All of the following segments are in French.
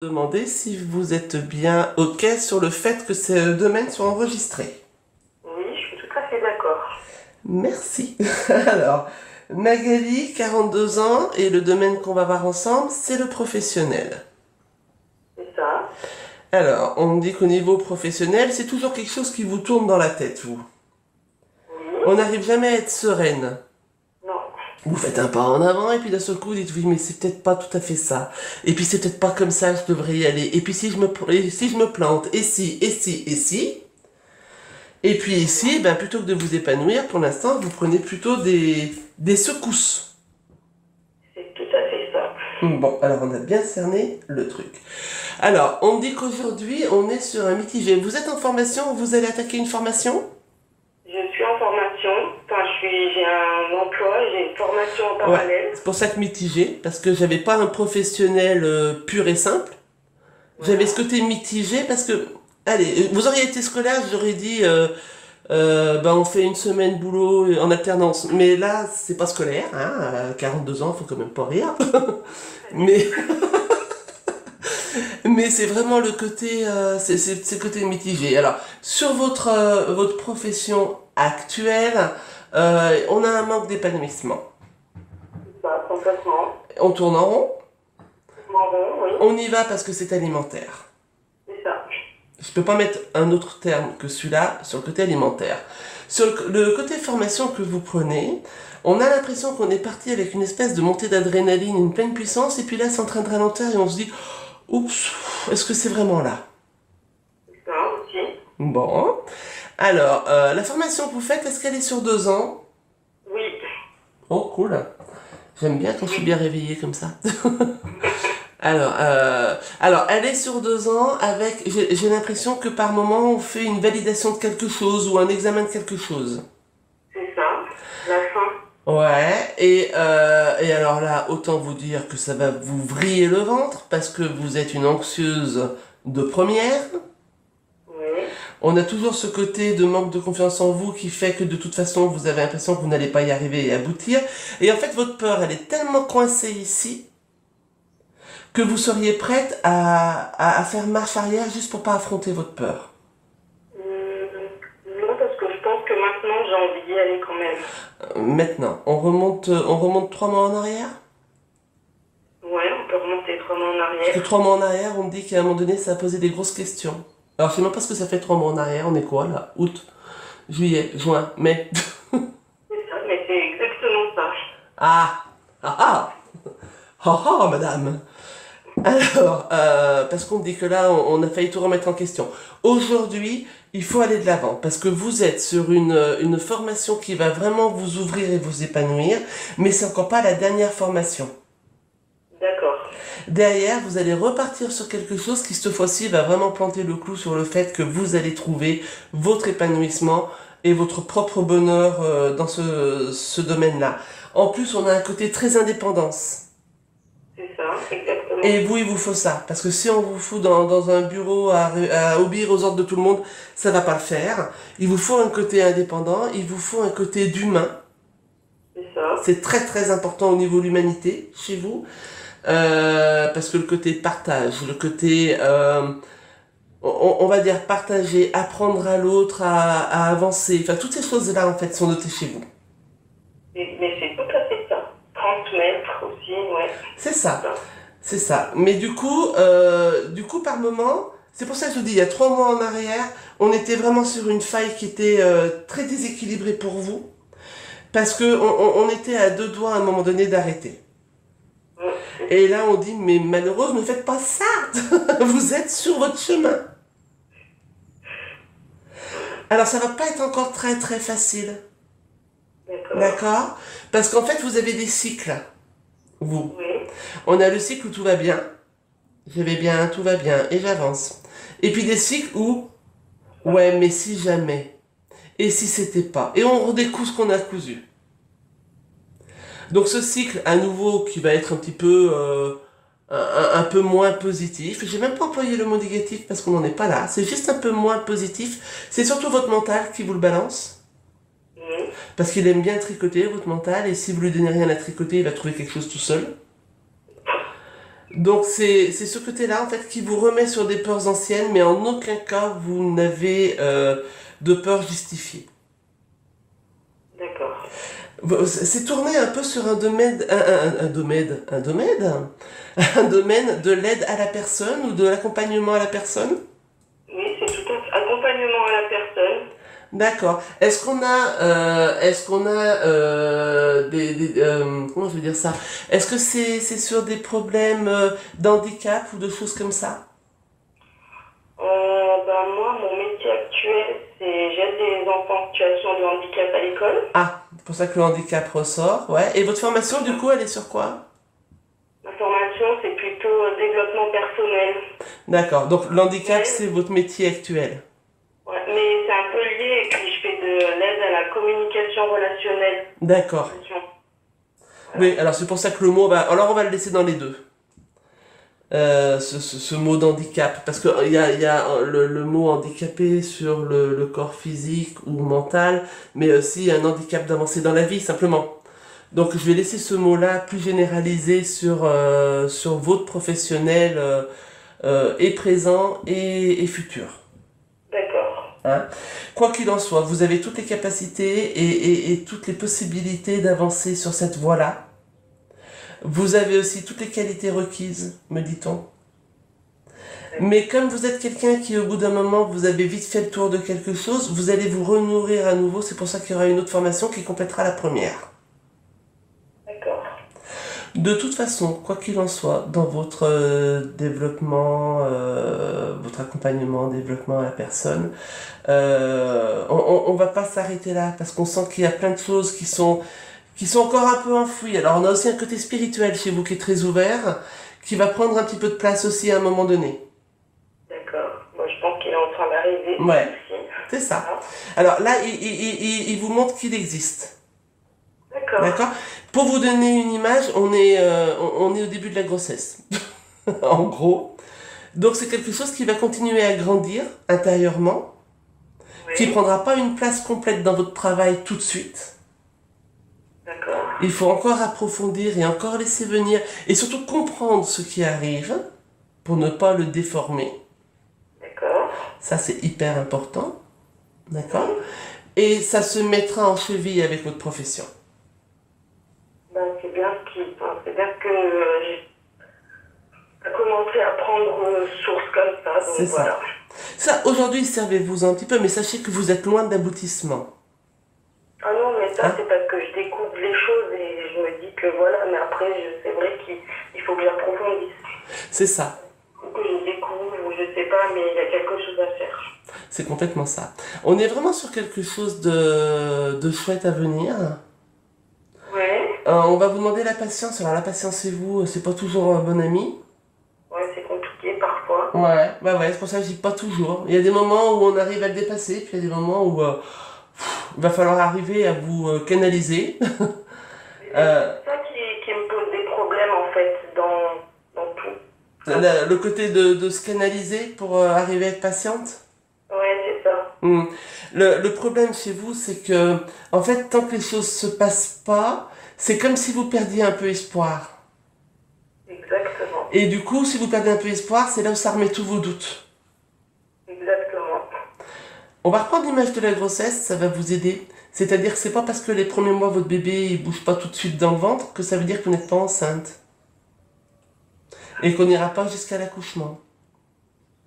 Demander si vous êtes bien OK sur le fait que ces domaines soient enregistrés. Oui, je suis tout à fait d'accord. Merci. Alors, Magali, 42 ans, et le domaine qu'on va voir ensemble, c'est le professionnel. C'est ça. Alors, on me dit qu'au niveau professionnel, c'est toujours quelque chose qui vous tourne dans la tête, vous. Oui. On n'arrive jamais à être sereine. Non. Vous faites un pas en avant et puis d'un seul coup vous dites oui mais c'est peut-être pas tout à fait ça. Et puis c'est peut-être pas comme ça que je devrais y aller. Et puis si je me plante, et si. Et puis ici, ben, plutôt que de vous épanouir, pour l'instant, vous prenez plutôt des secousses. C'est tout à fait ça. Bon, alors on a bien cerné le truc. Alors, on dit qu'aujourd'hui, on est sur un mitigé. Vous êtes en formation, vous allez attaquer une formation? Je suis en formation. Enfin, j'ai un emploi, j'ai une formation en Ouais, parallèle. c'est pour ça que mitigé, parce que j'avais pas un professionnel pur et simple. J'avais Voilà. ce côté mitigé parce que, allez, vous auriez été scolaire, j'aurais dit, ben on fait une semaine boulot en alternance. Mais là, c'est pas scolaire, hein, à 42 ans, faut quand même pas rire. Mais, mais c'est vraiment le côté, c'est le côté mitigé. Alors, sur votre profession actuelle, on a un manque d'épanouissement. C'est ça, complètement. On tourne en rond, Bon, oui. on y va parce que c'est alimentaire. C'est ça. Je peux pas mettre un autre terme que celui-là sur le côté alimentaire. Sur le côté formation que vous prenez, on a l'impression qu'on est parti avec une espèce de montée d'adrénaline, une pleine puissance, et puis là c'est en train de ralentir et on se dit, oups, est-ce que c'est vraiment là? C'est ça aussi. Bon. Alors, la formation que vous faites, est-ce qu'elle est sur 2 ans? Oui. Oh, cool. J'aime bien quand je suis bien réveillée comme ça. Alors, elle est sur 2 ans avec, j'ai l'impression que par moment on fait une validation de quelque chose ou un examen de quelque chose. C'est ça. La fin. Ouais, et alors là, autant vous dire que ça va vous vriller le ventre parce que vous êtes une anxieuse de première. Oui. On a toujours ce côté de manque de confiance en vous qui fait que de toute façon vous avez l'impression que vous n'allez pas y arriver et aboutir. Et en fait, votre peur, elle est tellement coincée ici que vous seriez prête à faire marche arrière juste pour pas affronter votre peur. Non, parce que je pense que maintenant j'ai envie d'y aller quand même. Maintenant, on remonte 3 mois en arrière. Ouais, on peut remonter 3 mois en Parce que arrière. 3 mois en arrière, on me dit qu'à un moment donné, ça a posé des grosses questions. Alors, je sais même pas ce que ça fait 3 mois en arrière. On est quoi là? Août, juillet, juin, mai. C'est ça, mais c'est exactement ça. Ah! Ah ah! Ah ah, madame! Alors, parce qu'on me dit que là, on a failli tout remettre en question. Aujourd'hui, il faut aller de l'avant, parce que vous êtes sur une formation qui va vraiment vous ouvrir et vous épanouir, mais c'est encore pas la dernière formation. D'accord. Derrière, vous allez repartir sur quelque chose qui, cette fois-ci, va vraiment planter le clou sur le fait que vous allez trouver votre épanouissement et votre propre bonheur dans ce domaine-là. En plus, on a un côté très indépendance. C'est ça, exactement. Et vous, il vous faut ça. Parce que si on vous fout dans un bureau à obéir aux ordres de tout le monde, ça va pas le faire. Il vous faut un côté indépendant, il vous faut un côté d'humain. C'est ça. C'est très très important au niveau de l'humanité chez vous. Parce que le côté partage, le côté, on va dire partager, apprendre à l'autre à avancer, enfin toutes ces choses-là en fait sont notées chez vous. Mais c'est tout à fait ça. Transmettre aussi, ouais. C'est C'est ça, ça. c'est ça. Mais du coup par moment, c'est pour ça que je vous dis, il y a 3 mois en arrière, on était vraiment sur une faille qui était très déséquilibrée pour vous, parce que on était à 2 doigts à un moment donné d'arrêter. Et là, on dit, mais malheureuse, ne faites pas ça. Vous êtes sur votre chemin. Alors, ça va pas être encore très très facile. D'accord. D'accord? Parce qu'en fait, vous avez des cycles. Vous. Oui. On a le cycle où tout va bien. Je vais bien, tout va bien, et j'avance. Et puis des cycles où, ouais, mais si jamais. Et si c'était pas. Et on redécouvre ce qu'on a cousu. Donc ce cycle, à nouveau, qui va être un petit peu un peu moins positif. J'ai même pas employé le mot négatif parce qu'on n'en est pas là. C'est juste un peu moins positif. C'est surtout votre mental qui vous le balance. Oui. Parce qu'il aime bien tricoter, votre mental. Et si vous lui donnez rien à tricoter, il va trouver quelque chose tout seul. Donc c'est ce côté-là en fait qui vous remet sur des peurs anciennes, mais en aucun cas vous n'avez de peur justifiée. D'accord. C'est tourné un peu sur un domaine, un domaine de l'aide à la personne ou de l'accompagnement à la personne. Oui, c'est tout à fait accompagnement à la personne. D'accord. Est-ce qu'on a comment je veux dire ça? Est-ce que c'est sur des problèmes d'handicap ou de choses comme ça? Moi, mon métier actuel, c'est j'aide les enfants en situation de handicap à l'école. Ah, c'est pour ça que le handicap ressort, ouais. Et votre formation, du coup, elle est sur quoi? Ma formation, c'est plutôt développement personnel. D'accord. Donc l'handicap, Ouais, c'est votre métier actuel. ouais, mais c'est un peu lié et puis je fais de l'aide à la communication relationnelle. D'accord. Voilà. Oui, alors c'est pour ça que le mot, alors on va le laisser dans les deux. Ce mot d'handicap, parce que il y a le mot handicapé sur le corps physique ou mental, mais aussi un handicap d'avancer dans la vie, simplement. Donc je vais laisser ce mot-là plus généralisé sur votre professionnel et présent et futur. D'accord. Hein. Quoi qu'il en soit, vous avez toutes les capacités et toutes les possibilités d'avancer sur cette voie-là. Vous avez aussi toutes les qualités requises, me dit-on. Mais comme vous êtes quelqu'un qui, au bout d'un moment, vous avez vite fait le tour de quelque chose, vous allez vous renourrir à nouveau. C'est pour ça qu'il y aura une autre formation qui complétera la première. D'accord. De toute façon, quoi qu'il en soit, dans votre développement, votre accompagnement, développement à la personne, on va pas s'arrêter là parce qu'on sent qu'il y a plein de choses qui sont encore un peu enfouies. Alors on a aussi un côté spirituel chez vous qui est très ouvert, qui va prendre un petit peu de place aussi à un moment donné. D'accord. Moi, je pense qu'il est en train d'arriver. Ouais, Aussi. c'est ça. Voilà. Alors là, il vous montre qu'il existe. D'accord. D'accord? Pour vous donner une image, on est au début de la grossesse. En gros. Donc c'est quelque chose qui va continuer à grandir intérieurement, qui ne Oui. prendra pas une place complète dans votre travail tout de suite. D'accord. Il faut encore approfondir et encore laisser venir et surtout comprendre ce qui arrive pour ne pas le déformer. D'accord. Ça c'est hyper important. D'accord? Oui. Et ça se mettra en cheville avec votre profession. C'est bien c'est bien que j'ai commencé à prendre source comme ça, C'est donc voilà. ça. Ça, aujourd'hui, servez-vous un petit peu, mais sachez que vous êtes loin d'aboutissement. Ah non, mais ça, Hein? c'est parce que je découvre les choses et je me dis que voilà, mais après, c'est vrai qu'il faut que j'approfondisse. C'est ça. Ou que je découvre, ou je sais pas, mais il y a quelque chose à faire. C'est complètement ça. On est vraiment sur quelque chose de chouette à venir. Ouais, On va vous demander la patience. Alors la patience et vous, c'est pas toujours un bon ami. ouais, c'est compliqué parfois. Ouais, c'est pour ça que je dis pas toujours. Il y a des moments où on arrive à le dépasser, puis il y a des moments où il va falloir arriver à vous canaliser. C'est ça qui me pose des problèmes, en fait, dans tout. Le côté de se canaliser pour arriver à être patiente. Ouais, c'est ça. Hmm. Le problème chez vous, c'est que, en fait, tant que les choses se passent pas, c'est comme si vous perdiez un peu espoir. Exactement. Et du coup, si vous perdez un peu espoir, c'est là où ça remet tous vos doutes. Exactement. On va reprendre l'image de la grossesse, ça va vous aider. C'est-à-dire que c'est pas parce que les premiers mois, votre bébé, il bouge pas tout de suite dans le ventre que ça veut dire que vous n'êtes pas enceinte. Et qu'on n'ira pas jusqu'à l'accouchement.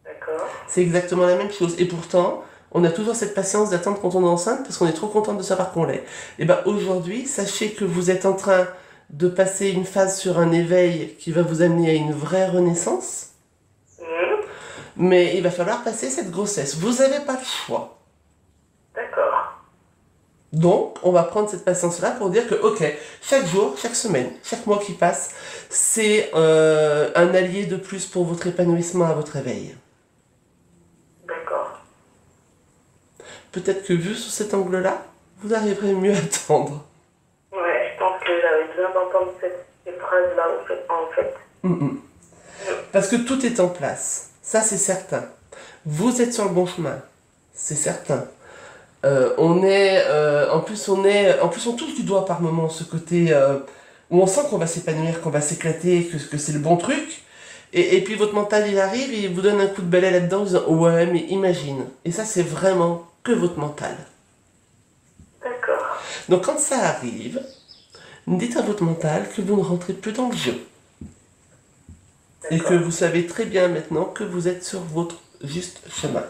D'accord. C'est exactement la même chose. Et pourtant, on a toujours cette patience d'attendre quand on est enceinte parce qu'on est trop content de savoir qu'on l'est. Et bien aujourd'hui, sachez que vous êtes en train de passer une phase sur un éveil qui va vous amener à une vraie renaissance. Mais il va falloir passer cette grossesse. Vous n'avez pas le choix. D'accord. Donc, on va prendre cette patience-là pour dire que, ok, chaque jour, chaque semaine, chaque mois qui passe, c'est un allié de plus pour votre épanouissement à votre éveil. D'accord. Peut-être que vu sous cet angle-là, vous arriverez mieux à attendre. Ouais, je pense que j'avais besoin d'entendre ces phrases-là, en fait. Parce que tout est en place. Ça, c'est certain. Vous êtes sur le bon chemin. C'est certain. En plus, on touche du doigt par moment ce côté où on sent qu'on va s'épanouir, qu'on va s'éclater, que c'est le bon truc. Et puis votre mental, il arrive et il vous donne un coup de balai là-dedans en disant ouais, mais imagine. Et ça, c'est vraiment que votre mental. D'accord. Donc quand ça arrive, dites à votre mental que vous ne rentrez plus dans le jeu. Et que vous savez très bien maintenant que vous êtes sur votre juste chemin.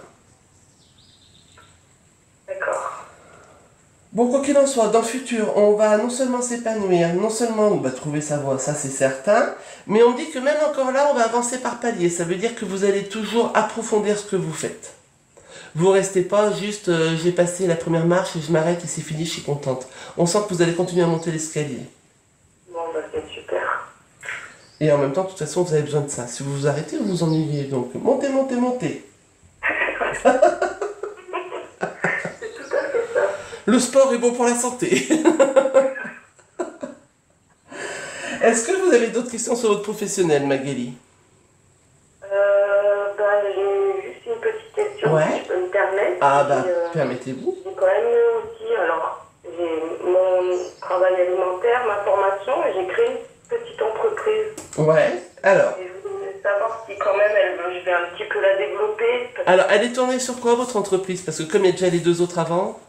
D'accord. Bon, quoi qu'il en soit, dans le futur, on va non seulement s'épanouir, non seulement on va trouver sa voie, ça c'est certain, mais on dit que même encore là, on va avancer par paliers. Ça veut dire que vous allez toujours approfondir ce que vous faites. Vous restez pas juste, j'ai passé la première marche et je m'arrête et c'est fini, je suis contente. On sent que vous allez continuer à monter l'escalier. Bon, bah c'est super. Et en même temps, de toute façon, vous avez besoin de ça. Si vous vous arrêtez, vous vous ennuyez. Donc, montez, montez, montez. C'est tout à fait ça. Le sport est bon pour la santé. Est-ce que vous avez d'autres questions sur votre professionnel, Magali? J'ai juste une petite question, Ouais. si je peux me permettre. Ah bah, J'ai, permettez-vous. j'ai quand même aussi, alors, j'ai mon travail alimentaire, ma formation, et j'ai créé une petite entreprise. Ouais. Alors, Et je voulais savoir si quand même je vais un petit peu la développer. elle est tournée sur quoi votre entreprise? Parce que comme il y a déjà les deux autres avant.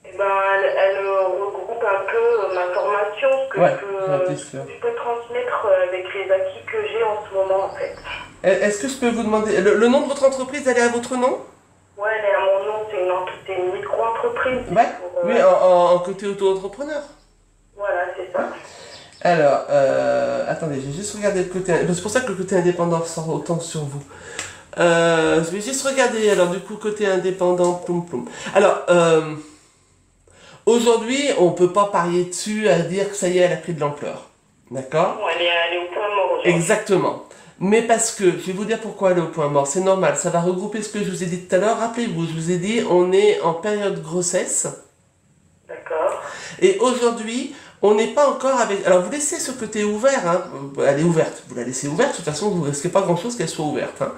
Et ben, elle regroupe un peu ma formation, ce que Ouais, j'en étais sûr. je peux transmettre avec les acquis que j'ai en ce moment, en fait. Est-ce que je peux vous demander... Le nom de votre entreprise, elle est à votre nom? Ouais, elle est à mon nom, c'est une micro-entreprise. Ouais. Pour, Oui, en côté auto-entrepreneur. Voilà, c'est ça. Alors, attendez, je vais juste regarder le côté... C'est pour ça que le côté indépendant sort autant sur vous. Je vais juste regarder, alors du coup, côté indépendant, ploum ploum. Alors, aujourd'hui, on peut pas parier dessus à dire que ça y est, elle a pris de l'ampleur. D'accord? Bon, elle est au point mort aujourd'hui. Exactement. Mais parce que, je vais vous dire pourquoi elle est au point mort, c'est normal, ça va regrouper ce que je vous ai dit tout à l'heure. Rappelez-vous, je vous ai dit, on est en période grossesse. D'accord. Et aujourd'hui, on n'est pas encore avec... Alors, vous laissez ce côté ouvert, hein. Elle est ouverte. Vous la laissez ouverte, de toute façon, vous ne risquez pas grand-chose qu'elle soit ouverte. Hein.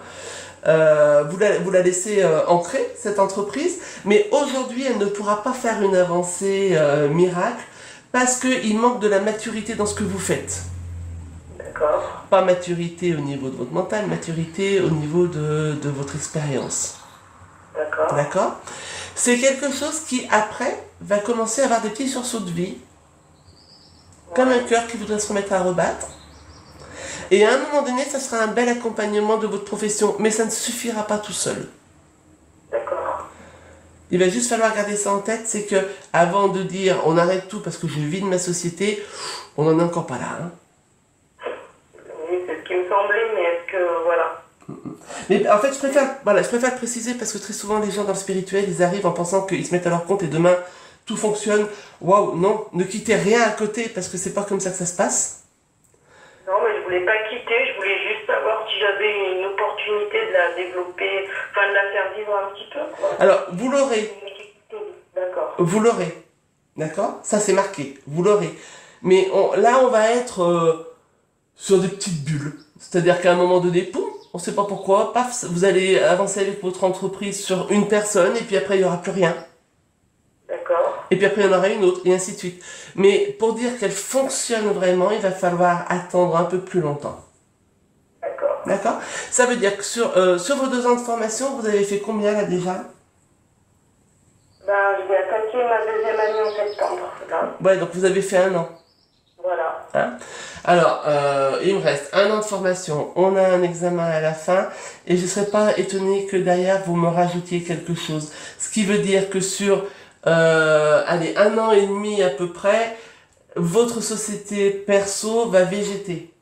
Vous la laissez ancrer, cette entreprise, mais aujourd'hui, elle ne pourra pas faire une avancée miracle parce qu'il manque de la maturité dans ce que vous faites. D'accord. Pas maturité au niveau de votre mental, maturité au niveau de votre expérience. D'accord. D'accord? C'est quelque chose qui, après, va commencer à avoir des petits sursauts de vie, comme un cœur qui voudrait se remettre à rebattre. Et à un moment donné, ça sera un bel accompagnement de votre profession, mais ça ne suffira pas tout seul. D'accord. Il va juste falloir garder ça en tête, c'est que avant de dire on arrête tout parce que je vis de ma société, on n'en est encore pas là. Hein. Oui, c'est ce qui me semblait, mais est-ce que, voilà. Mais en fait, je préfère le préciser parce que très souvent, les gens dans le spirituel, ils arrivent en pensant qu'ils se mettent à leur compte et demain, tout fonctionne. Waouh, non, ne quittez rien à côté parce que c'est pas comme ça que ça se passe. Non, mais je voulais pas quitter, je voulais juste savoir si j'avais une opportunité de la développer, enfin de la faire vivre un petit peu, quoi. Alors, vous l'aurez. D'accord. Vous l'aurez. D'accord? Ça, c'est marqué. Vous l'aurez. Mais là, on va être sur des petites bulles. C'est-à-dire qu'à un moment donné, poum, on ne sait pas pourquoi, paf, vous allez avancer avec votre entreprise sur une personne, et puis après, il n'y aura plus rien. D'accord. Et puis après, il y en aura une autre, et ainsi de suite. Mais pour dire qu'elle fonctionne vraiment, il va falloir attendre un peu plus longtemps. D'accord. D'accord? Ça veut dire que sur vos 2 ans de formation, vous avez fait combien là déjà? Ben, je vais attaquer ma deuxième année en septembre, là. Ouais, donc vous avez fait 1 an. Voilà. Hein? Alors, il me reste 1 an de formation, on a un examen à la fin, et je ne serais pas étonné que derrière vous me rajoutiez quelque chose. Ce qui veut dire que sur, allez, 1 an et demi à peu près, votre société perso va végéter.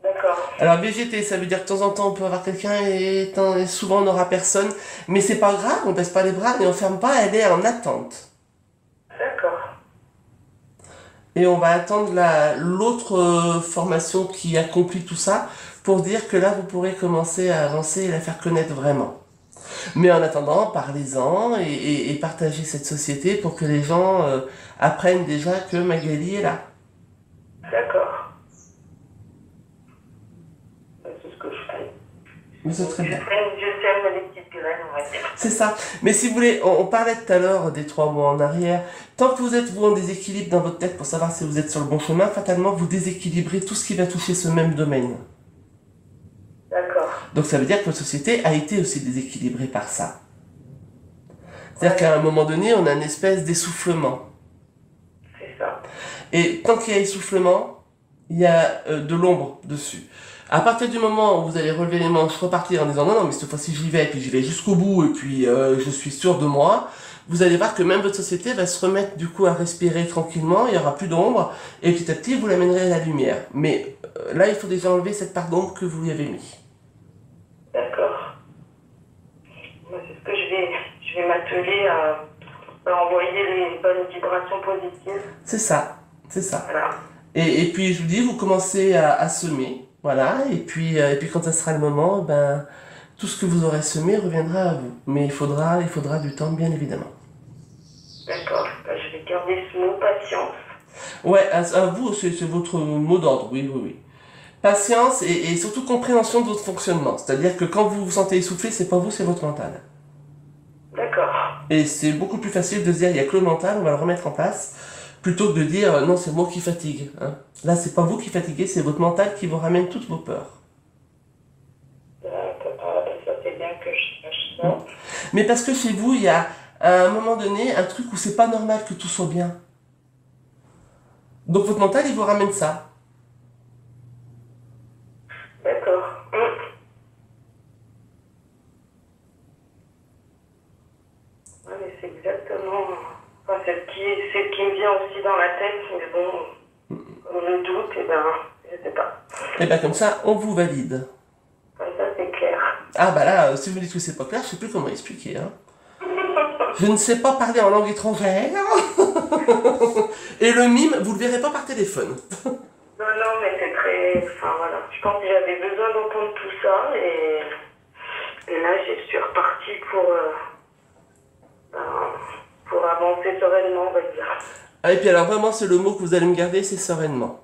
D'accord. Alors végéter, ça veut dire que de temps en temps on peut avoir quelqu'un et souvent on n'aura personne, mais c'est pas grave, on baisse pas les bras et on ferme pas, elle est en attente. D'accord. Et on va attendre l'autre formation qui accomplit tout ça pour dire que là vous pourrez commencer à avancer et la faire connaître vraiment. Mais en attendant, parlez-en et partagez cette société pour que les gens apprennent déjà que Magali est là. D'accord. C'est ce que je fais. Mais c'est très bien. Je sème des petites graines, on va dire. C'est ça. Mais si vous voulez, on parlait tout à l'heure des 3 mois en arrière. Tant que vous êtes vous en déséquilibre dans votre tête pour savoir si vous êtes sur le bon chemin, fatalement vous déséquilibrez tout ce qui va toucher ce même domaine. Donc ça veut dire que votre société a été aussi déséquilibrée par ça. C'est-à-dire qu'à un moment donné, on a une espèce d'essoufflement. C'est ça. Et tant qu'il y a essoufflement, il y a de l'ombre dessus. À partir du moment où vous allez relever les manches, repartir en disant non, non, mais cette fois-ci j'y vais, puis j'y vais jusqu'au bout, et puis je suis sûr de moi, vous allez voir que même votre société va se remettre du coup à respirer tranquillement, il n'y aura plus d'ombre, et petit à petit vous l'amènerez à la lumière. Mais là, il faut déjà enlever cette part d'ombre que vous y avez mis. D'accord. Moi, c'est ce que je vais m'atteler à envoyer les bonnes vibrations positives. C'est ça, c'est ça. Voilà. Et puis je vous dis, vous commencez à semer, voilà, et puis quand ça sera le moment, ben, tout ce que vous aurez semé reviendra à vous. Mais il faudra du temps, bien évidemment. D'accord. Ben, je vais garder ce mot patience. Ouais, à vous, c'est votre mot d'ordre, oui, oui, oui. Patience et surtout compréhension de votre fonctionnement. C'est-à-dire que quand vous vous sentez essoufflé, c'est pas vous, c'est votre mental. D'accord. Et c'est beaucoup plus facile de se dire, il y a que le mental, on va le remettre en place, plutôt que de dire, non, c'est moi qui fatigue. Hein. Là, c'est pas vous qui fatiguez, c'est votre mental qui vous ramène toutes vos peurs. D'accord. Ça, c'est bien que je sache ça. Mais parce que chez vous, il y a à un moment donné un truc où c'est pas normal que tout soit bien. Donc votre mental, il vous ramène ça. D'accord. Ouais, mais c'est exactement. Enfin, c'est ce qui me vient aussi dans la tête, mais bon, comme je doute, et ben, je sais pas. Et bien comme ça, on vous valide. Comme ça, c'est clair. Ah bah là, si vous dites que c'est pas clair, je sais plus comment expliquer. Hein. Je ne sais pas parler en langue étrangère. Et le mime, vous le verrez pas par téléphone. Non, mais c'est très. Enfin, voilà. Je pense que j'avais besoin d'entendre tout ça, et là, je suis repartie pour avancer sereinement, on va dire. Ah, et puis alors vraiment, c'est le mot que vous allez me garder, c'est sereinement.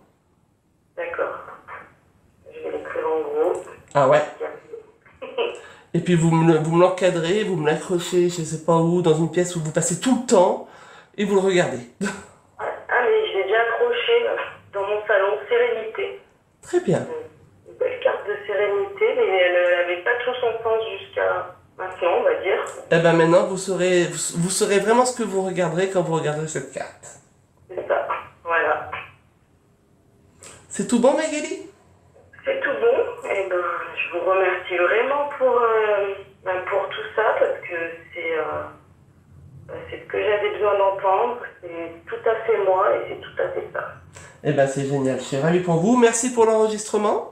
D'accord. Je vais l'écrire en gros. Ah ouais. Et puis vous me l'encadrez, vous me l'accrochez, je sais pas où, dans une pièce où vous passez tout le temps, et vous le regardez. Ah, mais je l'ai déjà accroché dans mon salon Sérénité. Très bien. Une belle carte de sérénité, mais elle n'avait pas tout son sens jusqu'à maintenant, on va dire. Et ben maintenant, vous saurez vraiment ce que vous regarderez quand vous regarderez cette carte. C'est ça, voilà. C'est tout bon, Magali? C'est tout bon, et ben, je vous remercie vraiment pour tout ça, parce que c'est ce que j'avais besoin d'entendre, c'est tout à fait moi, et c'est tout à fait ça. Eh ben c'est génial, je suis ravi pour vous. Merci pour l'enregistrement.